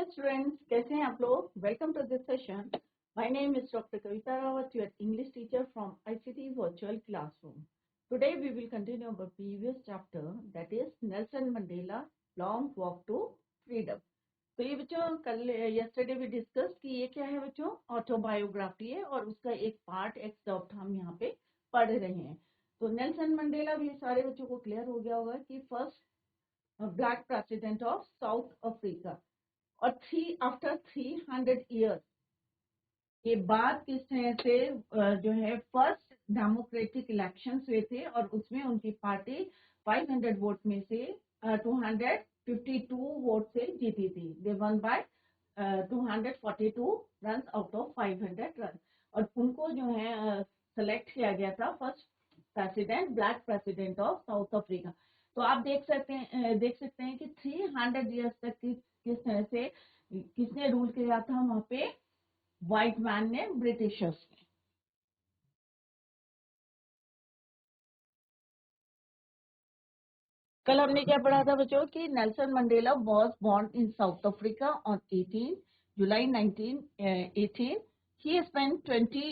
Hello students, कैसे हैं आप लोग? Welcome to this session. My name is doctor Kavita Rawat, your English teacher from ICT virtual classroom. Today we will continue our previous chapter, that is Nelson Mandela long walk to freedom. तो ये बच्चों कल yesterday भी discuss कि ये क्या है बच्चों, ऑटोबायोग्राफी है और उसका एक पार्ट एक्सर्प्ट हम यहाँ पे पढ़ रहे हैं। तो नेल्सन मंडेला भी सारे बच्चों को क्लियर हो गया होगा कि first black president of South Africa, और आफ्टर 300 ईयर्स के बाद किस तरह से जो है फर्स्ट डेमोक्रेटिक इलेक्शंस हुए थे और उसमें उनकी पार्टी 500 वोट में से 252 वोट से जीती थी। They won by 242 run out of 500 run, और उनको जो है सेलेक्ट किया गया था first president, black president of South Africa. तो आप देख सकते हैं कि 300 ईयर्स तक किस तरह से किसने रूल किया था वहां पे, व्हाइट मैन ने, ब्रिटिशर्स ने। कल हमने क्या पढ़ा था बच्चों कि Nelson Mandela was born in South Africa on 18 July 1918। He spent 20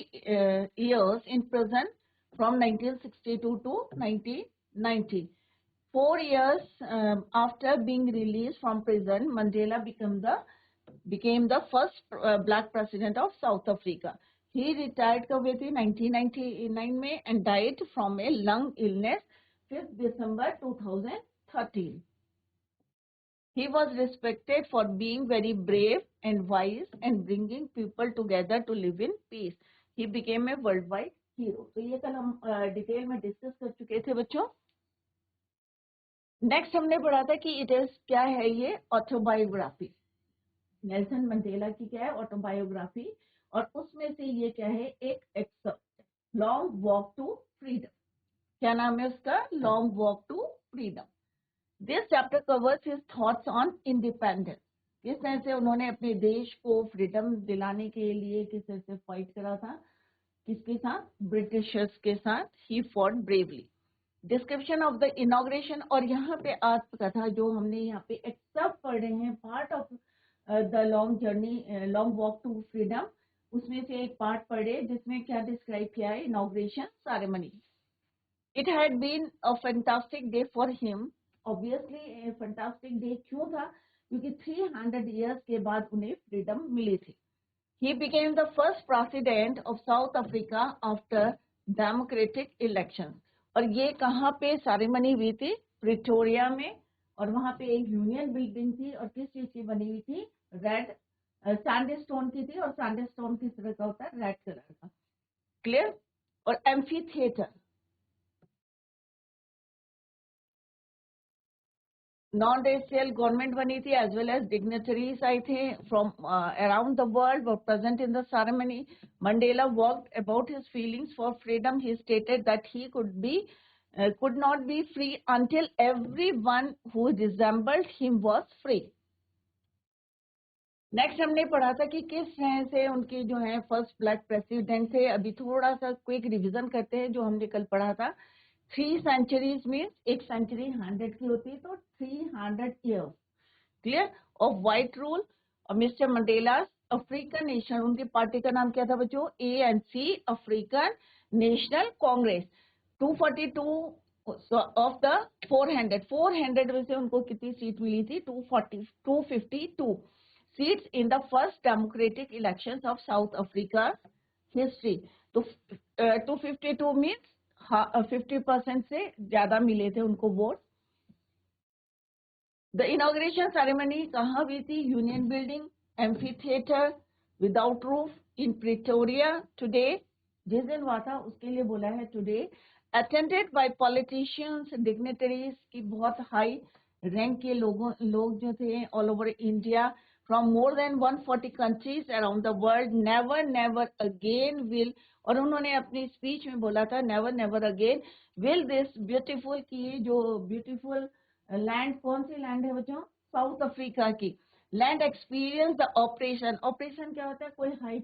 years in prison from 1962 to 1990. 4 years after being released from prison, Mandela became the first black president of South Africa. He retired कब हुए थे 1999 में and died from a lung illness 5th December 2013. He was respected for being very brave and wise and bringing people together to live in peace. He became a worldwide hero. तो ये कल हम detail में discuss कर चुके थे बच्चों। Next हमने पढ़ा था कि इट इज क्या है ये ऑटोबायोग्राफी। नेल्सन मंडेला की क्या है ऑटोबायोग्राफी, और उसमें से ये क्या है एक excerpt, long walk to freedom. क्या नाम है उसका? Long walk to freedom. This chapter covers his thoughts on independence. किस तरह से उन्होंने अपने देश को फ्रीडम दिलाने के लिए किस तरह से फाइट करा था, किसके साथ? ब्रिटिशर्स के साथ। He fought bravely. Description of the inauguration, और यहाँ पे आत्मकथा जो हमने यहाँ पे एक्सेप्ट पढ़ रहे हैं, part of the long journey, long walk to freedom, उसमें से एक पार्ट पढ़े जिसमें क्या डिस्क्राइब किया है? Inauguration ceremony. It had been a fantastic day for him. Obviously fantastic day क्यों था? क्योंकि 300 ईयर्स के बाद उन्हें फ्रीडम मिली थी। He became the first president of South Africa after democratic elections. और ये कहाँ पे सेरेमनी हुई थी? प्रिटोरिया में, और वहां पे एक यूनियन बिल्डिंग थी, और किस चीज की बनी हुई थी? रेड सैंडस्टोन की थी, और सैंडस्टोन किस तरह का होता है? रेड कलर का। क्लियर? और amphi theatre, non racial government बनी थी, एज वेल एज डिग्नेटरीज आई थे from around the world were present in the ceremony. Mandela worked about his feelings for freedom. He stated that he could not be free until everyone who resembled him was free. Next हमने पढ़ा था कि किस तरह से उनके जो है फर्स्ट ब्लैक प्रेसिडेंट थे। अभी थोड़ा सा क्विक रिवीजन करते हैं जो हमने कल पढ़ा था। 3 सेंचुरीज मीन्स एक सेंचुरी 100 की होती है, तो 300 years clear of white rule. और मिस्टर मंडेला अफ्रीकन नेशन, उनकी पार्टी का नाम क्या था बच्चों? ANC, African National Congress. 242 of the 400 में से उनको कितनी सीट मिली थी? 252 seats in the first democratic elections of South Africa history. तो 252 means 50% से ज्यादा मिले थे उनको वोट। द इनॉग्रेशन सेरेमनी कहाँ हुई थी? Union building, amphi theatre, without roof इन प्रिटोरिया। टुडे, जिस दिन हुआ था उसके लिए बोला है today. Attended by politicians, dignitaries की बहुत हाई रैंक के लोग जो थे all over India, from more than 140 countries around the world. never again will, और उन्होंने अपनी स्पीच में बोला था never again will this beautiful, की जो ब्यूटीफुल लैंड, कौन सी लैंड है बच्चों? साउथ अफ्रीका की land experience the operation. Operation क्या होता है? कोई हाई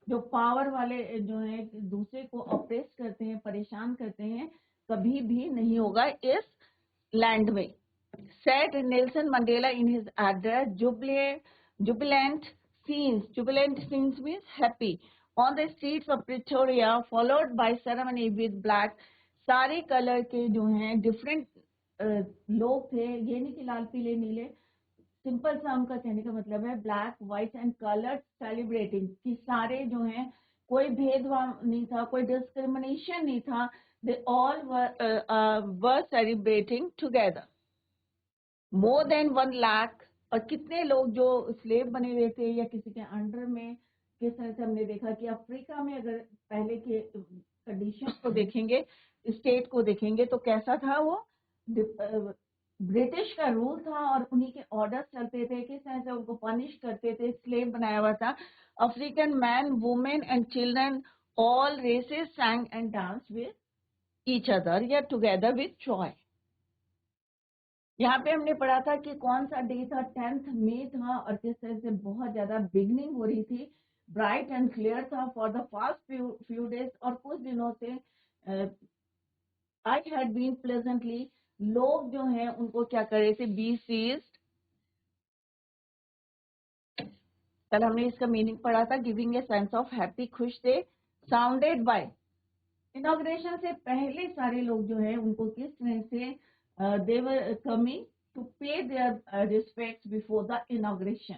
जो पावर वाले जो है दूसरे को ऑपरेट करते हैं, परेशान करते हैं, कभी भी नहीं होगा इस लैंड में। Said Nelson Mandela in his address, Jubilee jubilant jubilant scenes means happy on the streets of Pretoria, followed by ceremony with black. सारे कलर के जो हैं डिफरेंट लोग थे, ये नहीं कि लाल पीले नीले, सिंपल सा उनका कहने का मतलब है black white and coloured celebrating, कि सारे जो हैं कोई भेदभाव नहीं था, कोई डिस्क्रिमिनेशन नहीं था, they all were celebrating together. More than 1 lakh, और कितने लोग जो स्लेव बने हुए थे या किसी के अंडर में, किस तरह से हमने देखा कि अफ्रीका में अगर पहले के कंडीशन को देखेंगे, स्टेट को देखेंगे तो कैसा था वो, ब्रिटिश का रूल था और उन्हीं के ऑर्डर चलते थे, किस तरह से उनको पनिश करते थे, स्लेव बनाया हुआ था। African man women and children all races sang and dance with each other या टुगेदर विद जॉय। यहाँ पे हमने पढ़ा था कि कौन सा डे था, 10th मई था, और किस तरह से बहुत ज्यादा बिगनिंग हो रही थी, ब्राइट एंड क्लियर था for the first few days, और कुछ दिनों से आई हैड बीन प्लेजेंटली, लोग जो हैं उनको क्या कर रहे थे, बी सीज्ड। कल हमने इसका मीनिंग पढ़ा था, giving a sense of happy, खुश थे, साउंडेड बाय। इनॉग्रेशन से पहले सारे लोग जो है उनको किस तरह से they were coming to pay their respects before the inauguration.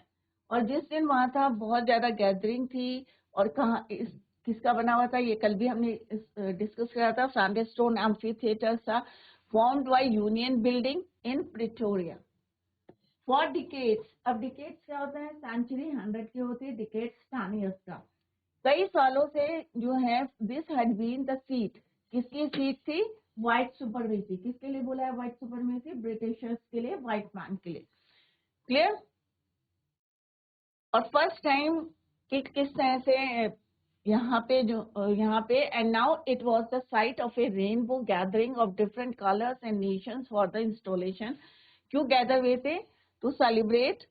और जिस दिन वहां था बहुत ज्यादा गैदरिंग थी, और कहाँ किसका बना हुआ था, ये कल भी हमने डिस्कस किया था, सैंडस्टोन एम्फी थिएटर था, formed by union building in Pretoria for decades. अब डिकेड्स क्या होता है, सेंचुरी 100 के होते हैं, डिकेड्स 10 years का। कई सालों से जो है this had been the seat, किसकी सीट थी, व्हाइट सुपरमेसी। किसके लिए बोला है व्हाइट सुपरमेसी, ब्रिटिशर्स के लिए, व्हाइट मैन के लिए, क्लियर। और फर्स्ट टाइम किस तरह से यहाँ पे and now it was the site of A rainbow gathering of different colours and Nations for the installation. क्यों गैदर हुए थे, टू सेलिब्रेट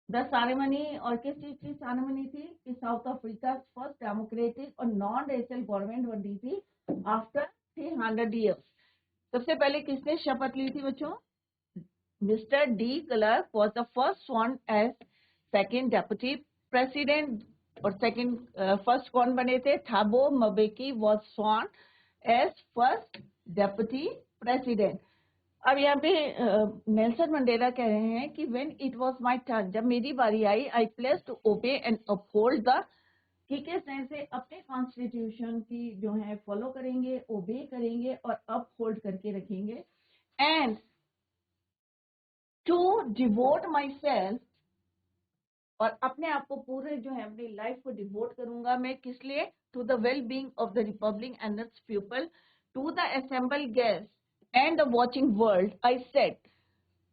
द सेरेमनी। और किस चीज की सेरेमनी थी कि साउथ अफ्रीका फर्स्ट डेमोक्रेटिक और नॉन रेशियल गवर्नमेंट बनी थी आफ्टर 300 years। सबसे पहले किसने शपथ ली थी बच्चों, mister de Klerk was the first sworn as second deputy president. और सेकेंड फर्स्ट कौन बने थे, Thabo Mbeki was sworn as first deputy president. अब यहाँ पे नेल्सन मंडेला कह रहे हैं कि when it was my turn, जब मेरी बारी आई, I place to obey and uphold the, कि किस तरह से अपने कॉन्स्टिट्यूशन की जो है फॉलो करेंगे, ओबे करेंगे और अपहोल्ड करके रखेंगे, and to devote myself, और अपने आप को पूरे जो है अपनी लाइफ को डिवोट करूंगा मैं, किस लिए, to the well being of the republic and its people, to the assemble guest and the watching world I said.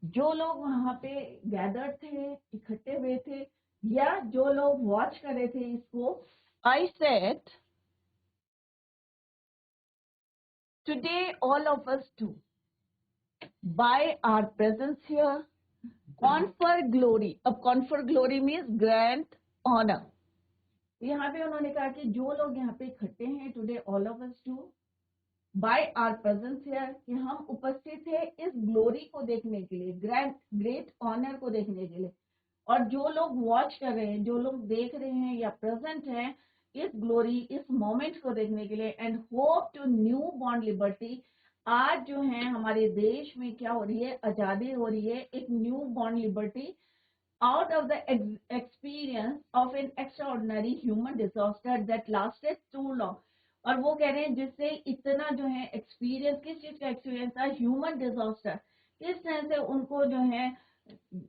जो लोग वहां पे गैदर थे, इकट्ठे हुए थे, या जो लोग वॉच कर रहे थे इसको, I said today all of us to by our presence here confer glory. अब confer glory means grand honour. यहाँ पे उन्होंने कहा कि जो लोग यहाँ पे इकट्ठे हैं, today all of us to by our presence here, कि हम उपस्थित थे इस ग्लोरी को देखने के लिए, ग्रेट ऑनर को देखने के लिए। और जो लोग वॉच कर रहे हैं, जो लोग देख रहे हैं या प्रेजेंट हैं इस ग्लोरी, इस मोमेंट को देखने के लिए, and hope to newborn liberty. आज जो है हमारे देश में क्या हो रही है, आजादी हो रही है, एक new born liberty out of the experience of an extraordinary human disaster that lasted too long। और वो कह रहे हैं जिससे इतना जो है एक्सपीरियंस, किस चीज का एक्सपीरियंस था, ह्यूमन डिजास्टर, किस तरह से उनको जो है,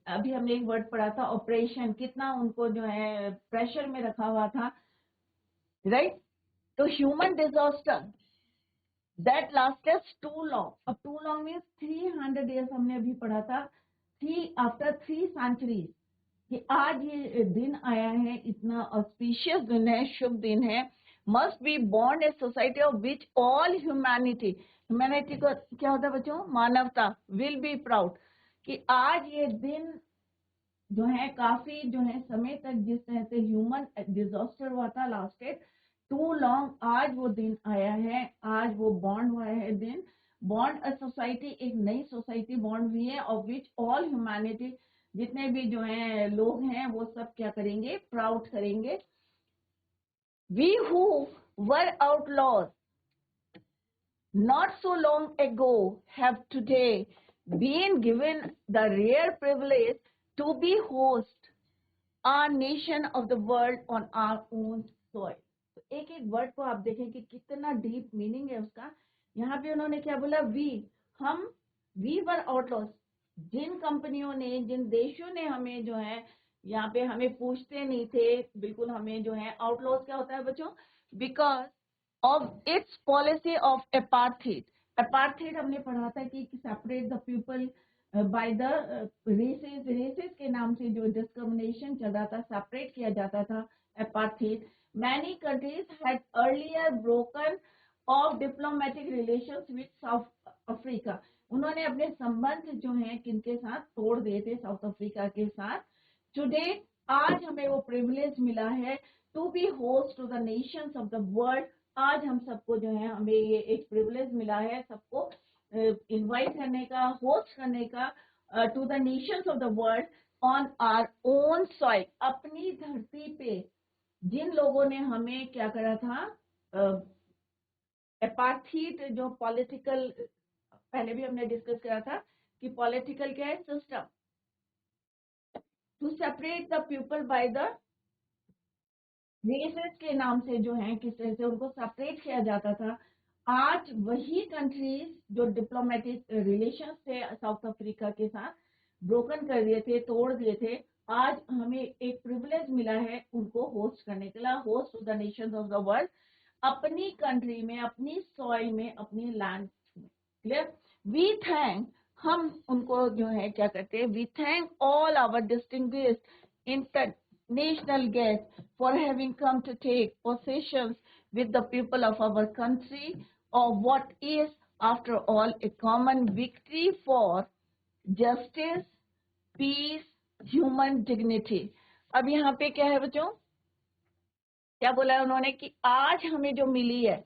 अभी हमने एक वर्ड पढ़ा था ऑपरेशन, कितना उनको जो है प्रेशर में रखा हुआ था, राइट। तो human disaster that lasted too long. अब टू लॉन्ग मीन्स 300 years हमने अभी पढ़ा था, आफ्टर 3 centuries, कि आज ये दिन आया है, इतना ऑस्पिशियस दिन है, शुभ दिन है। Must be born a society of which all humanity, humanity को क्या होता है बच्चों, मानवता, विल बी प्राउड, कि आज ये दिन जो है काफी जो है समय तक जिस तरह से ह्यूमन डिजास्टर हुआ था, लास्टेड टू लॉन्ग, आज वो दिन आया है, आज वो बॉन्ड हुआ है दिन, बॉन्ड अ सोसाइटी, एक नई सोसाइटी बॉन्ड हुई है, ऑफ विच ऑल ह्यूमैनिटी जितने भी जो हैं लोग हैं वो सब क्या करेंगे, प्राउड करेंगे। We who were outlaws not so long ago have today been given the rare privilege to be host our nation of the world on our own soil. तो एक एक वर्ड को आप देखें कि कितना डीप मीनिंग है उसका। यहाँ पे उन्होंने क्या बोला, हम वी वर आउटलॉस, जिन कंपनियों ने, जिन देशों ने हमें जो है यहाँ पे हमें पूछते नहीं थे, बिल्कुल हमें जो है, आउटलॉस क्या होता है बच्चों, because of its policy of apartheid. Apartheid हमने पढ़ा था कि separate the people by the races के नाम से जो डिस्क्रिमिनेशन चल रहा था, सेपरेट किया जाता था, apartheid. Many countries had earlier broken of diplomatic relations with south Africa. उन्होंने अपने संबंध जो हैं किनके साथ तोड़ दिए थे, साउथ अफ्रीका के साथ। टुडे, आज हमें वो प्रिविलेज मिला है to be host to the nations of the world. आज हम सबको जो है, हमें ये एक प्रिविलेज मिला है सबको इनवाइट करने का, होस्ट करने का, to the nations of the world on our own soil. अपनी धरती पे जिन लोगों ने हमें क्या करा था, अपार्थाइड जो पॉलिटिकल, पहले भी हमने डिस्कस करा था कि पॉलिटिकल क्या है, system to separate the people by the races के नाम से जो है, किस तरह से उनको सेपरेट किया जाता था। आज वही कंट्रीज जो डिप्लोमेटिक रिलेशंस थे साउथ अफ्रीका के साथ, ब्रोकन कर दिए थे, तोड़ दिए थे, आज हमें एक प्रिविलेज मिला है उनको होस्ट करने के लिए, host to the nations of the world, अपनी कंट्री में, अपनी सॉइल में, अपनी लैंड में। क्लियर? वी थैंक, हम उनको जो है क्या करते हैं, we thank all our distinguished international guests for having come to take possessions with the people of our country, or what is after all a common victory for justice, peace, human dignity। अब यहाँ पे क्या है बच्चों, क्या बोला है उन्होंने कि आज हमें जो मिली है,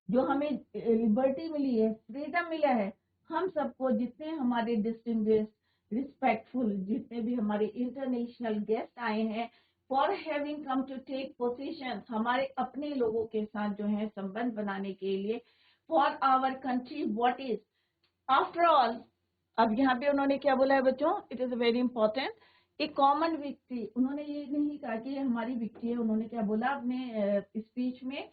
जो हमें लिबर्टी मिली है, फ्रीडम मिला है, हम सबको, जितने हमारे डिस्टिंग्विश्ड, रिस्पेक्टफुल, जितने भी हमारे इंटरनेशनल गेस्ट आए हैं, for having come to take position, हमारे अपने लोगों के साथ जो है संबंध बनाने के लिए, for our country what is after all. अब यहाँ पे उन्होंने क्या बोला है बच्चों, it is very important, a common victory. उन्होंने ये नहीं कहा कि ये हमारी विक्ट्री है, उन्होंने क्या बोला अपने स्पीच में,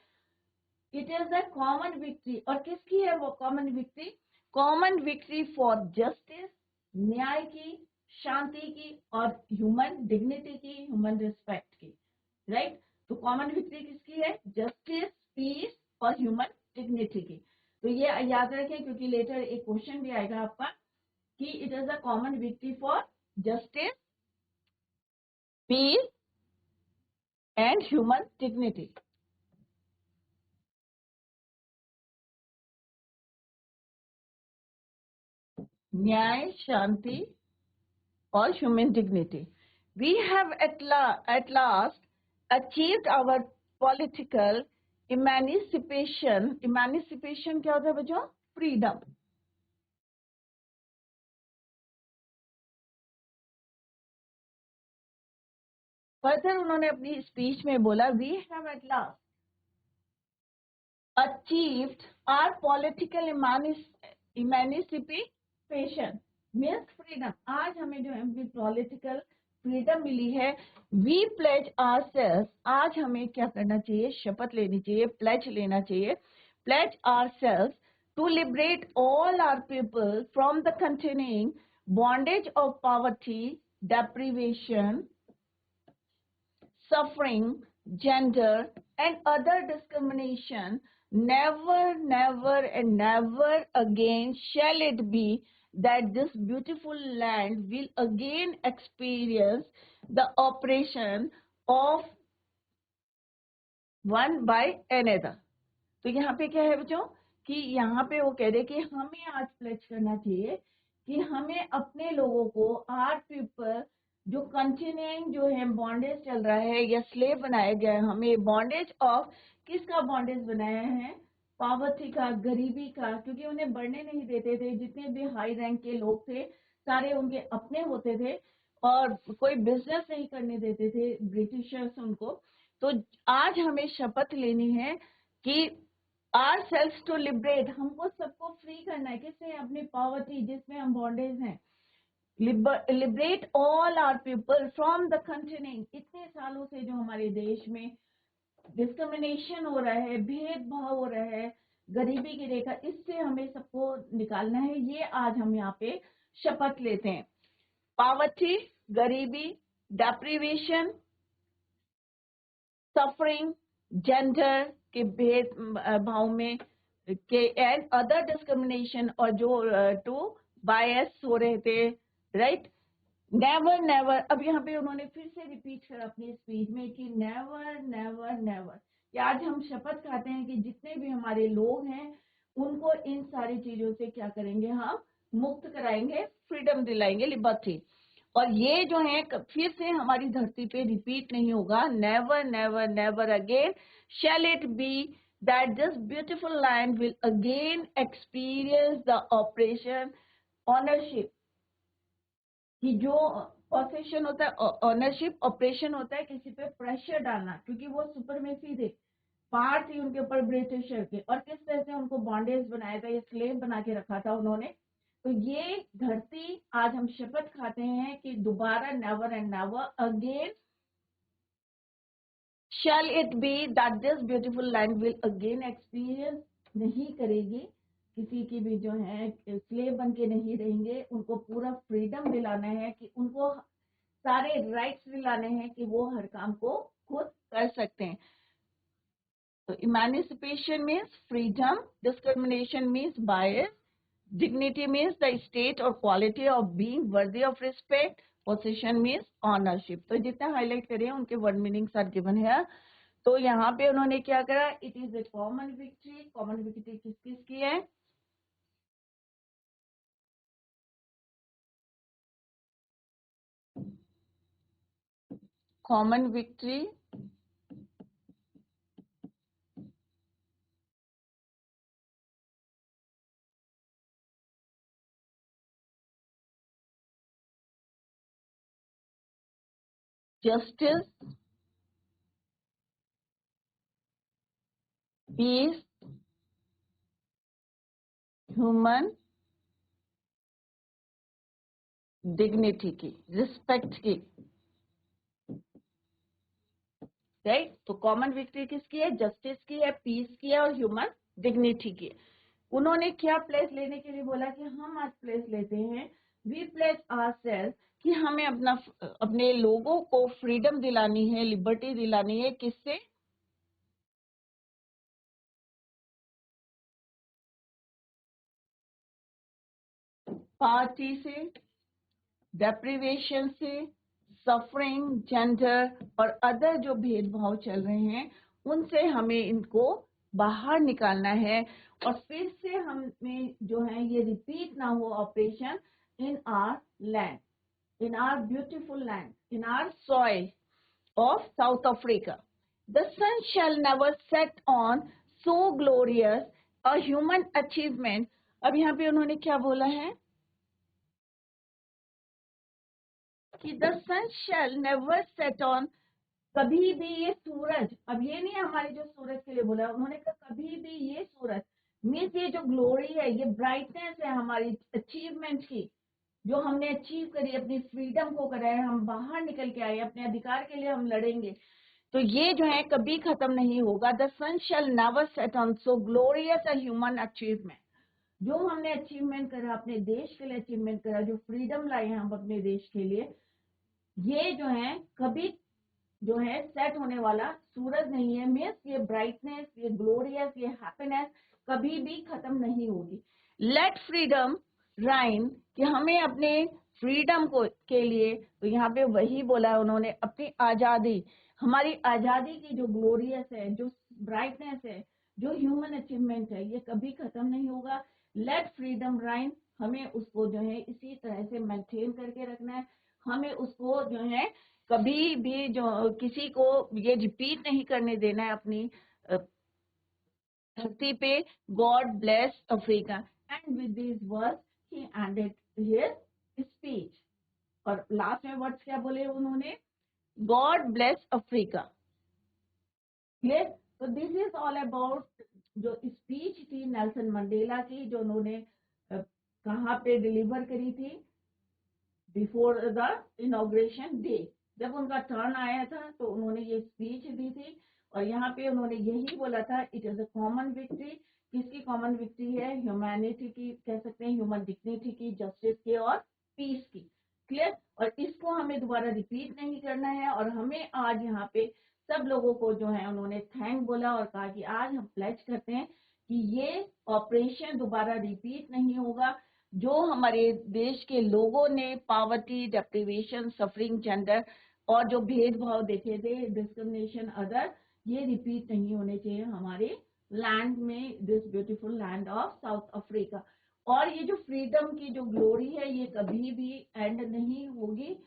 it is a common victory. और किसकी है वो common victory? Common victory for justice, न्याय की, शांति की, और ह्यूमन डिग्निटी की, ह्यूमन रिस्पेक्ट की। राइट? तो कॉमन विक्ट्री किसकी है? जस्टिस, पीस और ह्यूमन डिग्निटी की। तो ये याद रखें, क्योंकि लेटर एक क्वेश्चन भी आएगा आपका कि it is a common victory for justice, peace and human dignity. न्याय, शांति और human dignity. We have at last achieved our political emancipation. Emancipation क्या होता है बच्चों? Freedom. फर्दर उन्होंने अपनी स्पीच में बोला, we have at last achieved our political emancipation means freedom। आज हमें जो है पॉलिटिकल फ्रीडम मिली है। वी प्लेज आवरसेल्व्स, आज हमें क्या करना चाहिए? शपथ लेनी चाहिए, प्लेज लेना चाहिए। Pledge ourselves to liberate all our people from the continuing bondage of poverty, deprivation, suffering, gender, and other discrimination. Never, never, and never again shall it be that this beautiful land will again experience the oppression of one by another। तो यहाँ पे क्या है बच्चों कि यहाँ पे वो कह रहे कि हमें आज प्लेज करना चाहिए कि हमें अपने लोगों को, आर पीपल, जो कंटिन्यूइंग जो है बॉन्डेज चल रहा है या स्लेव बनाया गया है, हमें बॉन्डेज ऑफ, किसका बॉन्डेज बनाया है? पॉवर्टी का, गरीबी का, क्योंकि उन्हें बढ़ने नहीं देते थे। जितने भी हाई रैंक के लोग थे सारे उनके अपने होते थे और कोई बिजनेस नहीं करने देते थे ब्रिटिशर्स उनको। तो आज हमें शपथ लेनी है कि आर सेल्फ टू लिबरेट, हमको सबको फ्री करना है किससे, अपनी पॉवर्टी जिसमें हम बॉन्डेज हैं, liberate all our people from the continuing, इतने सालों से जो हमारे देश में डिस्क्रिमिनेशन हो रहा है, भेदभाव हो रहा है, गरीबी की रेखा, इससे हमें सबको निकालना है। ये आज हम यहाँ पे शपथ लेते हैं। पॉवर्टी, गरीबी, डेप्रिवेशन, सफरिंग, जेंडर के भेद भाव में के एंड अदर डिस्क्रिमिनेशन, और जो टू बायस हो रहे थे, राइट। नेवर नेवर, अब यहाँ पे उन्होंने फिर से रिपीट करा अपनी स्पीच में कि नेवर नेवर नेवर, कि आज हम शपथ खाते हैं कि जितने भी हमारे लोग हैं उनको इन सारी चीजों से क्या करेंगे, हम मुक्त कराएंगे, फ्रीडम दिलाएंगे, लिबर्टी। और ये जो है फिर से हमारी धरती पे रिपीट नहीं होगा, never never never again shall it be that this beautiful land will again experience the oppression ownership, कि जो पोसेशन होता है, ऑनरशिप, ऑपरेशन होता है किसी पे प्रेशर डालना, क्योंकि वो सुपरमेसी थे, पार्ट थी उनके ऊपर ब्रिटिशर के, और किस तरह से उनको बॉन्डेज बनाया था, ये स्लेव बना के रखा था उन्होंने। तो ये धरती आज हम शपथ खाते हैं कि दोबारा never and never again shall it be that this beautiful land will again experience, नहीं करेगी, किसी की भी जो है स्लेव बन के नहीं रहेंगे, उनको पूरा फ्रीडम दिलाना है, कि उनको सारे राइट्स दिलाने हैं कि वो हर काम को खुद कर सकते हैं। तो emancipation means freedom, discrimination means bias, dignity means the state or quality of being worthy of respect, possession means ownership। तो जितना हाईलाइट करें उनके वर्ड मीनिंग्स आर गिवन है। तो यहाँ पे उन्होंने क्या करा, it is a common victory, common victory किस किस की है, common victory justice, peace, human dignity की, रिस्पेक्ट की, राइट। तो कॉमन विक्ट्री किसकी है, जस्टिस की है, पीस की है और ह्यूमन डिग्निटी की है। उन्होंने क्या प्लेस लेने के लिए बोला कि हम आज प्लेस लेते हैं, वी प्लेस आवरसेल्फ, कि हमें अपने लोगों को फ्रीडम दिलानी है, लिबर्टी दिलानी है, किससे, पार्टी से, डेप्रिवेशन से, सफरिंग, जेंडर और अदर जो भेदभाव चल रहे हैं उनसे हमें इनको बाहर निकालना है। और फिर से हमें जो है ये रिपीट ना हो oppression in our land, in our beautiful land, in our soil of South Africa. The sun shall never set on so glorious a human achievement। अब यहाँ पे उन्होंने क्या बोला है कि the sun shall never set on, कभी भी ये सूरज, अब ये नहीं हमारे जो सूरज के लिए बोला, उन्होंने कहा कभी भी ये सूरज मीन्स ये जो ग्लोरी है, ये ब्राइटनेस है हमारी अचीवमेंट की, जो हमने अचीव करी, अपनी फ्रीडम को करा है, हम बाहर निकल के आए, अपने अधिकार के लिए हम लड़ेंगे, तो ये जो है कभी खत्म नहीं होगा। The sun shall never set on so glorious a human achievement, जो हमने अचीवमेंट करा, अपने देश के लिए अचीवमेंट करा, जो फ्रीडम लाए हम अपने देश के लिए, ये जो है कभी जो है सेट होने वाला सूरज नहीं है, मीन्स ये ब्राइटनेस, ये ग्लोरियस, ये हैप्पीनेस कभी भी खत्म नहीं होगी। लेट फ्रीडम राइन, कि हमें अपने फ्रीडम को के लिए, तो यहाँ पे वही बोला है उन्होंने, अपनी आजादी, हमारी आजादी की जो ग्लोरियस है, जो ब्राइटनेस है, जो ह्यूमन अचीवमेंट है, ये कभी खत्म नहीं होगा। लेट फ्रीडम राइन, हमें उसको जो है इसी तरह से मेंटेन करके रखना है, हमें उसको जो है कभी भी जो किसी को ये रिपीट नहीं करने देना है अपनी धरती पे। God bless Africa, and with this words he ended his और लास्ट में वर्ड्स क्या बोले उन्होंने, गॉड ब्लेस अफ्रीका। क्लियर। तो दिस इज ऑल अबाउट जो स्पीच थी नेल्सन मंडेला की, जो उन्होंने कहाँ पे डिलीवर करी थी, बिफोर द इनॉग्रेशन डे। जब उनका टर्न आया था तो उन्होंने ये स्पीच दी थी, और यहाँ पे उन्होंने यही बोला था, it is a common victory. किसकी कॉमन विक्ट्री है? ह्यूमैनिटी की, कह सकते हैं ह्यूमन डिग्निटी की, जस्टिस की और पीस की। क्लियर। और इसको हमें दोबारा रिपीट नहीं करना है, और हमें आज यहाँ पे सब लोगों को जो है उन्होंने थैंक बोला और कहा कि आज हम प्लेज करते हैं कि ये ऑपरेशन दोबारा रिपीट नहीं होगा। जो हमारे देश के लोगों ने पावर्टी, डेप्रिवेशन, सफरिंग, जेंडर और जो भेदभाव देखे थे, डिस्क्रिमिनेशन अदर, ये रिपीट नहीं होने चाहिए हमारे लैंड में, this beautiful land of South Africa. और ये जो फ्रीडम की जो ग्लोरी है ये कभी भी एंड नहीं होगी,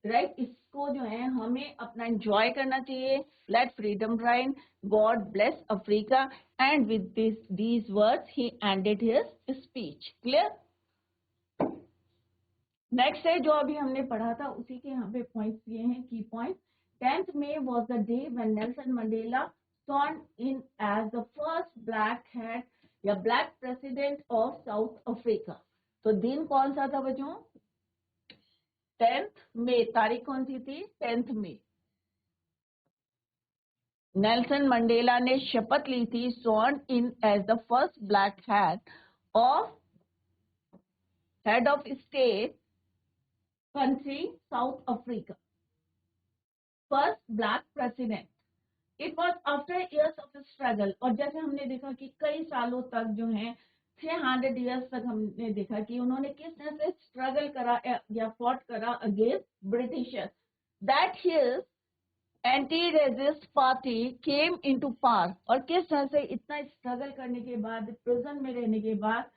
राइट। इसको जो है हमें अपना एंजॉय करना चाहिए। Let freedom reign, God bless Africa, and with these words he ended his speech. Clear. Next है जो अभी हमने पढ़ा था उसी के यहाँ पे पॉइंट्स ये हैं, की point. 10th May was the day when Nelson Mandela sworn in as the first black hat या black president of South Africa. तो दिन कौन सा था बच्चों? 10th May। तारीख कौन सी थी? 10th May। नेल्सन मंडेला ने शपथ ली थी, sworn in as the first black hat of head of state country South Africa, first black president। It was after years of struggle. और जैसे हमने देखा कि कई सालों तक जो है 300 ईयर्स तक हमने देखा कि उन्होंने किस तरह से स्ट्रगल करा या फॉट करा against Britishers, that his anti resist party came into power. और किस तरह से इतना स्ट्रगल करने के बाद, प्रिजन में रहने के बाद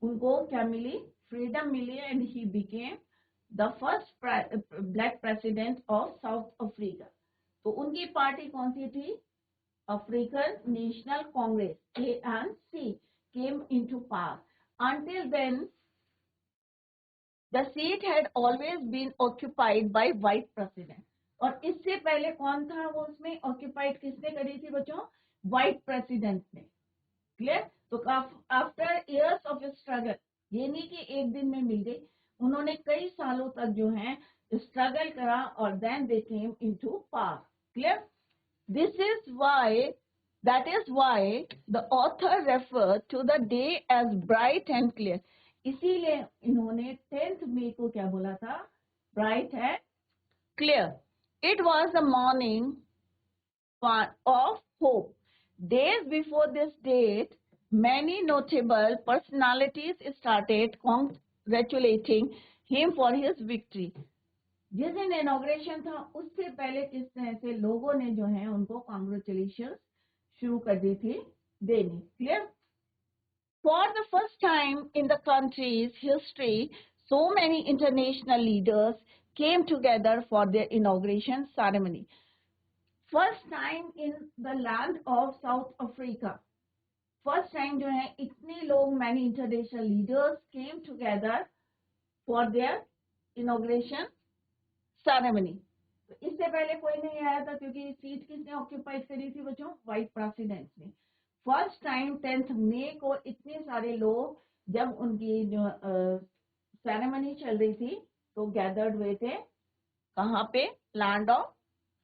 उनको क्या मिली? फ्रीडम मिली, and he became the first black president of South Africa. तो उनकी पार्टी कौन सी थी? African National Congress, ANC, came into power. Until then, the seat had always been occupied by white president। और इससे पहले कौन था वो उसमें ऑक्यूपाइड किसने करी थी बच्चों? व्हाइट प्रेसिडेंट ने। क्लियर। तो आफ्टर इयर्स ऑफ स्ट्रगल, ये नहीं कि एक दिन में मिल गई, उन्होंने कई सालों तक जो है स्ट्रगल करा, और then they came into power. Clear. That is why the author referred to the day as bright and clear। इसीलिए इन्होंने 10th May को क्या बोला था? Bright and clear। It was the morning of hope। Days before this date, many notable personalities started congratulating him for his victory। जिस दिन inauguration था उससे पहले किस तरह से लोगों ने जो है उनको कॉन्ग्रेचुलेशन शुरू कर दी थी देनी। Clear. For the first time in the countries history, so many international leaders came together for their inauguration ceremony। First time in the land of South Africa, first time जो है इतने लोग, many international leaders came together for their inauguration ceremony. तो इससे पहले कोई नहीं आया था, क्योंकि सीट किसने ऑक्यूपाइड करी थी बच्चों? व्हाइट प्रेसिडेंट ने। फर्स्ट टाइम 10th May को इतने सारे लोग, जब उनकी जो सेरेमनी चल रही थी, तो गैदर्ड हुए थे कहाँ पे? Land of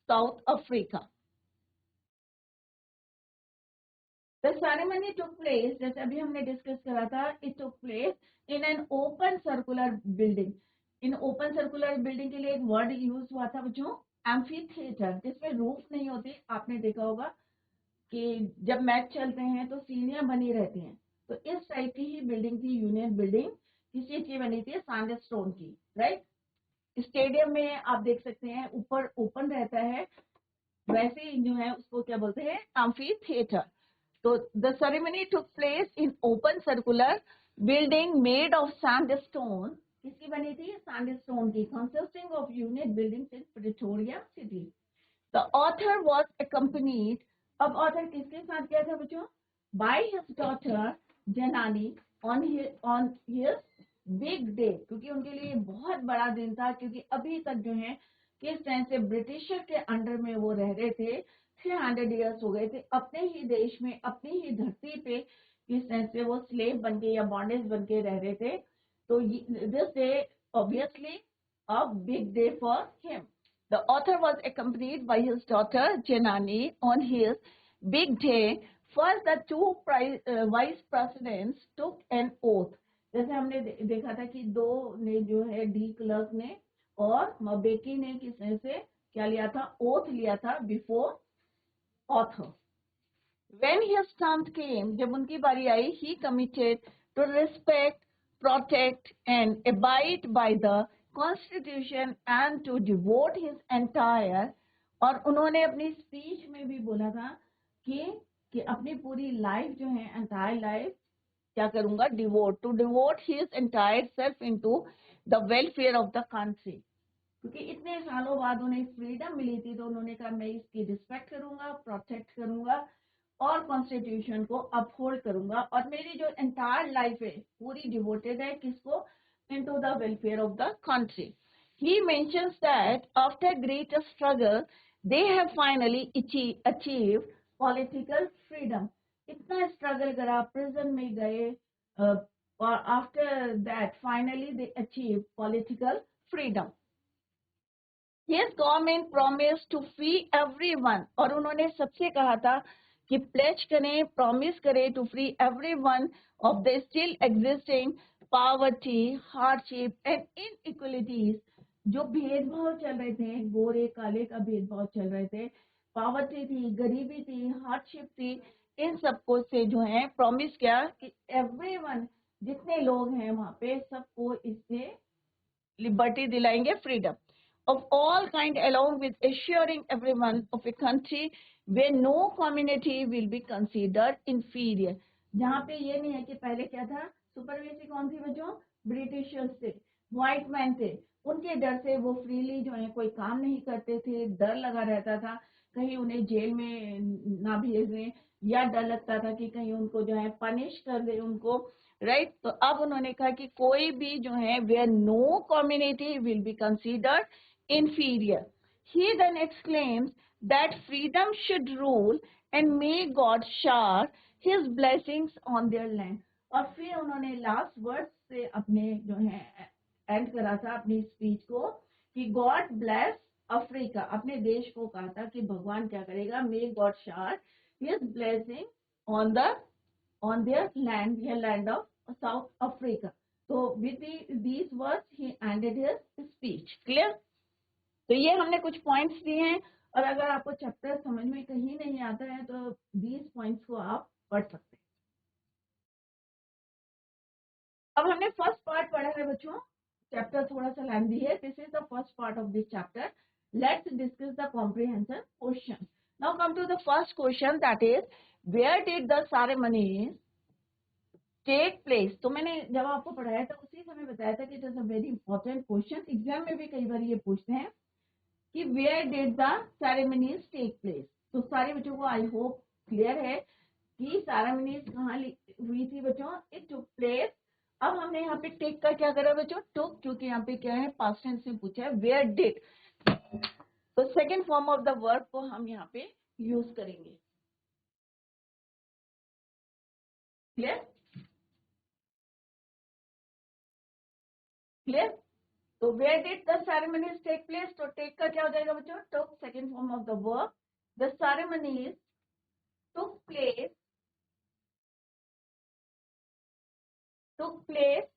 South Africa. The ceremony took place, जैसे अभी हमने डिस्कस करा था, it took place in an open circular building. In open circular building के लिए एक वर्ड यूज हुआ था बच्चों, एम्फी थिएटर, जिसमें रूफ नहीं होती। आपने देखा होगा कि जब मैच चलते हैं तो सीढ़ियां बनी रहती हैं, तो इस टाइप की ही बिल्डिंग थी यूनियन बिल्डिंग। किस चीज की बनी थी? सैंडस्टोन की, राइट। स्टेडियम में आप देख सकते हैं ऊपर ओपन रहता है, वैसे ही जो है उसको क्या बोलते हैं? Amphi theatre. So the ceremony took place in open circular building made of sandstone। किसकी बनी थी? सैंडस्टोन की, consisting of unit buildings in Pretoria city। The author was accompanied। अब author किसके साथ गया था बच्चों? By his daughter Janani on his big day, क्योंकि उनके लिए बहुत बड़ा दिन था, क्योंकि अभी तक जो है किस टाइम से ब्रिटिशर के अंडर में वो रह रहे थे, 300 ईयर्स हो गए थे अपने ही देश में, अपनी ही धरती पे किस टाइम से वो स्लेव बन के या बॉन्डेज बन के रह रहे थे। तो this day obviously a big day for him. The author was accompanied by his daughter Janani on his big day. First, the two vice presidents took an oath. जैसे हमने देखा था कि दो ने जो है डी क्लर्क ने और मबेकी ने किसने से क्या लिया था, ओथ लिया था before author. When his turn came, जब उनकी बारी आई, he committed to respect, protect and abide by the constitution and to devote his entire, और उन्होंने अपनी स्पीच में भी बोला था कि अपनी पूरी लाइफ जो है, एंटायर लाइफ क्या करूंगा, devote, to devote his entire self into the welfare of the country. क्योंकि इतने सालों बाद उन्हें फ्रीडम मिली थी, तो उन्होंने कहा मैं इसकी रिस्पेक्ट करूंगा, प्रोटेक्ट करूंगा और कॉन्स्टिट्यूशन को अपहोल्ड करूंगा, और मेरी जो एंटायर लाइफ है पूरी डिवोटेड है किसको, into the welfare of the country. He mentions that after great struggle they have finally achieved political freedom. इतना स्ट्रगल करा, प्रिजन में गए, और after that finally they achieve political freedom. His government promised to free everyone, और उन्होंने सबसे कहा था कि प्लेज करें, प्रॉमिस करें to free everyone of the still existing poverty, hardship and inequalities. जो भेदभाव चल रहे थे, गोरे काले का भेदभाव चल रहे थे, पॉवर्टी थी, गरीबी थी, हार्डशिप थी, इन सबको से जो है प्रॉमिस किया कि एवरीवन, जितने लोग हैं वहां पे सबको इससे लिबर्टी दिलाएंगे, freedom of all kind, along with assuring everyone of a country where no community will be considered inferior. जहाँ पे ये नहीं है कि पहले क्या था, सुपरवेसी कौन थी बच्चों, ब्रिटिशर्स थे, व्हाइट मैन थे, उनके डर से वो फ्रीली जो है कोई काम नहीं करते थे, डर लगा रहता था कहीं उन्हें जेल में ना भेज दें, या डर लगता था कि कहीं उनको जो है पनिश कर दे उनको, राइट. तो अब उन्होंने कहा कि कोई भी जो है where no community will be considered inferior. He then exclaims that freedom should rule and may God shower his blessings on their land. और फिर उन्होंने लास्ट वर्ड से अपने जो है एंड करा था अपनी स्पीच को कि गॉड ब्लेस अफ्रीका, अपने देश को कहा था कि भगवान क्या करेगा, may God shower his blessing on their land, या लैंड ऑफ साउथ अफ्रीका. तो with these words he ended his speech. Clear. तो ये हमने कुछ पॉइंट्स दिए हैं, और अगर आपको चैप्टर समझ में कहीं नहीं आता है तो दीज पॉइंट्स को आप पढ़ सकते हैं. अब हमने फर्स्ट पार्ट पढ़ा है बच्चों, चैप्टर थोड़ा सा लेंथी है. This is the first part of this chapter. Let's discuss the comprehension question. Now come to the first question, that is where did the ceremonies take place. तो मैंने जब आपको पढ़ाया था उसी समय बताया था कि it is a very important question, exam में भी कई बार ये पूछते हैं कि where did the ceremonies take place. तो सारे बच्चों को आई होप क्लियर है कि सेरेमनीज कहाँ हुई थी बच्चों, इट टुक प्लेस. अब हमने यहाँ पे टेक का क्या करा बच्चों, टुक, क्योंकि यहाँ पे क्या है पास्ट टेंस में पूछा है, वेयर डिड, तो second form of the verb को हम यहाँ पे यूज करेंगे. क्लियर. क्लियर. तो where did the ceremonies take place, तो टेक का क्या हो जाएगा बच्चों, took, second form of the verb. The ceremonies took place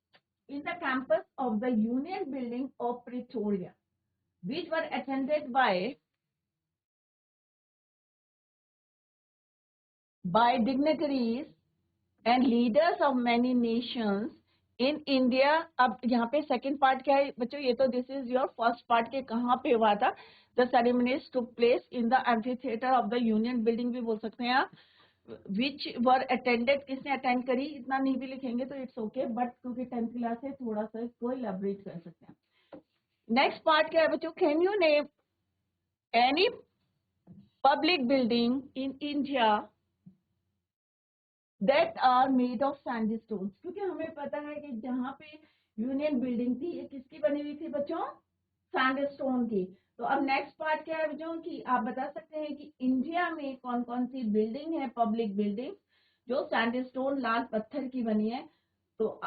in the campus of the Union Building of Pretoria, which were attended by dignitaries and leaders of many nations in India. अब यहाँ पे second part क्या है बच्चों, ये तो this is your first part के कहाँ पे हुआ था. The ceremonies took place in the amphitheatre of the union building भी बोल सकते हैं आप. विच वर अटेंडेड, किसने अटेंड करी, इतना नहीं भी लिखेंगे तो इट्स ओके, बट क्योंकि 10th क्लास है थोड़ा सा इसको इलैबोरेट कर सकते हैं. नेक्स्ट पार्ट क्या है बच्चों, can you name any public building in India that are made of sandstone. क्योंकि हमें पता है कि जहाँ पे यूनियन बिल्डिंग थी, ये किसकी बनी हुई थी बच्चों? सैंडस्टोन की। तो अब नेक्स्ट पार्ट क्या है बच्चों कि आप बता सकते हैं कि इंडिया में कौन कौन सी बिल्डिंग है, पब्लिक बिल्डिंग, जो सैंडस्टोन लाल पत्थर की बनी है। तो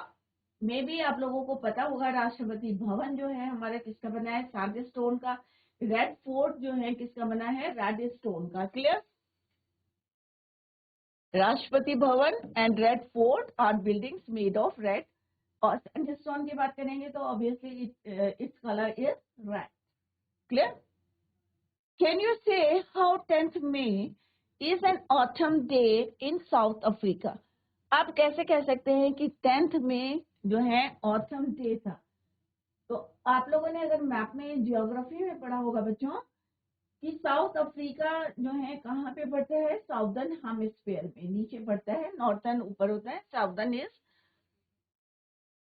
मे भी आप लोगों को पता होगा राष्ट्रपति भवन जो है हमारा किसका बना है? सैंडस्टोन का। रेड फोर्ट जो है किसका बना है? रेड स्टोन का। Clear? Rashtrapati Bhavan and Red Fort are buildings made of red. और सैंडस्टोन की बात करेंगे तो obviously its colour is red. Clear? Can you say how 10th May is an autumn day in South Africa? आप कैसे कह सकते हैं कि 10th May जो है ऑटम डे था? तो आप लोगों ने अगर मैप में जियोग्राफी में पढ़ा होगा बच्चों कि साउथ अफ्रीका जो है कहाँ पे पड़ता है? साउदर्न हेमिस्फीयर में नीचे पड़ता है, नॉर्थर्न ऊपर होता है, southern is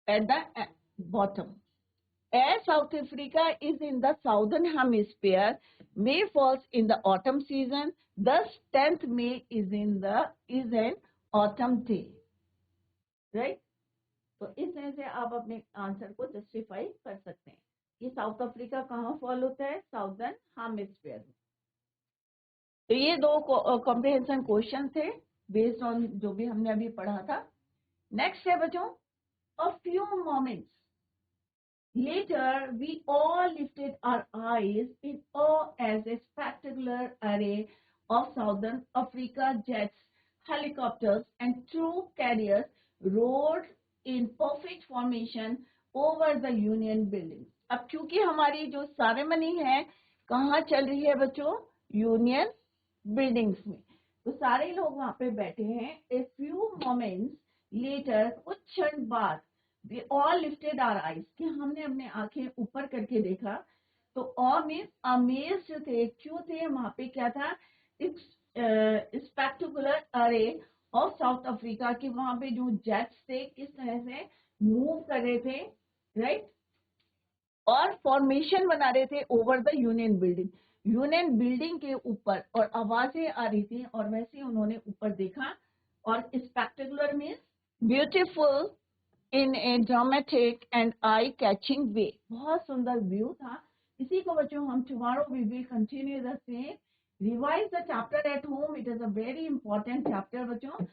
at the bottom. As South Africa is in the southern hemisphere, May falls in the autumn season. Thus, 10th May is an autumn day, right? तो इस तरह से आप अपने आंसर को जस्टिफाई कर सकते हैं कि साउथ अफ्रीका कहाँ फॉल होता है? साउदर्न हेमिस्फीयर में। तो ये दो कॉम्प्रिहेंशन क्वेश्चन थे बेस्ड ऑन जो भी हमने अभी पढ़ा था। नेक्स्ट है बच्चों, a few moments later we all lifted our eyes in awe as a spectacular array of Southern Africa jets, helicopters and troop carriers roared in perfect formation over the Union building. अब क्योंकि हमारी जो ceremony है कहाँ चल रही है बच्चों? यूनियन बिल्डिंग्स में। तो सारे लोग वहां पे बैठे हैं। ए फ्यू मोमेंट्स लेटर, कुछ क्षण बाद, we all lifted our eyes, कि हमने अपने आंखें ऊपर करके देखा। तो ऑल मीन्स अमेज्ड थे। क्यों थे? वहां पे क्या था? स्पेक्टेकुलर अरे ऑफ साउथ अफ्रीका, कि वहां पे जो जेट्स थे किस तरह से मूव कर रहे थे, राइट? और फॉर्मेशन बना रहे थे over the union building, union building के ऊपर, और आवाजें आ रही थी और वैसे उन्होंने ऊपर देखा। और spectacular means beautiful in a dramatic and eye catching way, बहुत सुंदर व्यू था। इसी को बच्चों हम tomorrow we will continue the same, revise the chapter at home. It is a very important chapter बच्चों,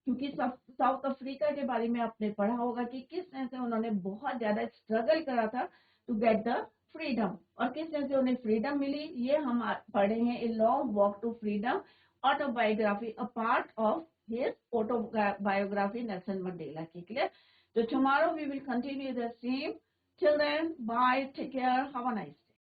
क्योंकि साउथ अफ्रीका के बारे में आपने पढ़ा होगा कि किस तरह से उन्होंने बहुत ज्यादा स्ट्रगल करा था टू गेट द फ्रीडम, और किस तरह से उन्हें फ्रीडम मिली, ये हम पढ़े हैं। A long walk to freedom, autobiography, a part of his autobiography Nelson Mandela की। Clear? So tomorrow we will continue the same. Till then, bye, take care, have a nice